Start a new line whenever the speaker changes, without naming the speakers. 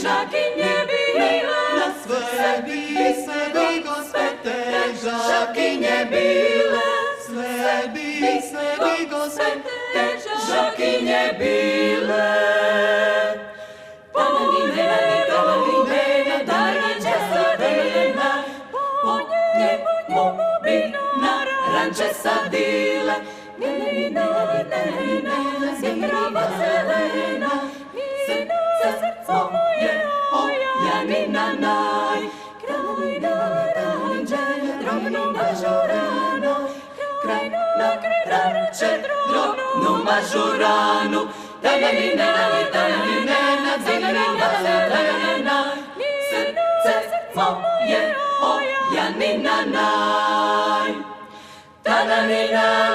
žakinje bile,
sve bi Gospod te
žakinje bile,
sve bi Gospod te
žakinje bile. Ranče sadile, zimrava zelena, srce moje, Janina naj. Kraj na ranče, drobnu mažuranu, kraj na ranče, drobnu mažuranu. Janina, zimrava zelena, srce moje, Janina naj. Ta-na-ni-na.